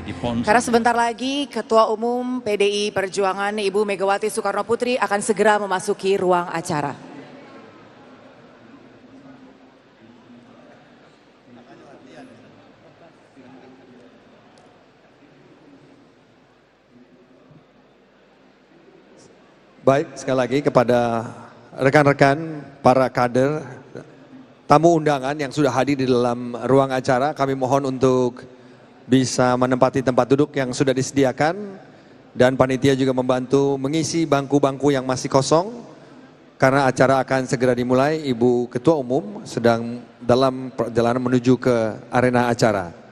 di Ponsel. Karena sebentar lagi Ketua Umum PDI Perjuangan Ibu Megawati Soekarnoputri akan segera memasuki ruang acara. Baik, sekali lagi kepada rekan-rekan, para kader, tamu undangan yang sudah hadir di dalam ruang acara, kami mohon untuk bisa menempati tempat duduk yang sudah disediakan dan panitia juga membantu mengisi bangku-bangku yang masih kosong karena acara akan segera dimulai. Ibu Ketua Umum sedang dalam perjalanan menuju ke arena acara.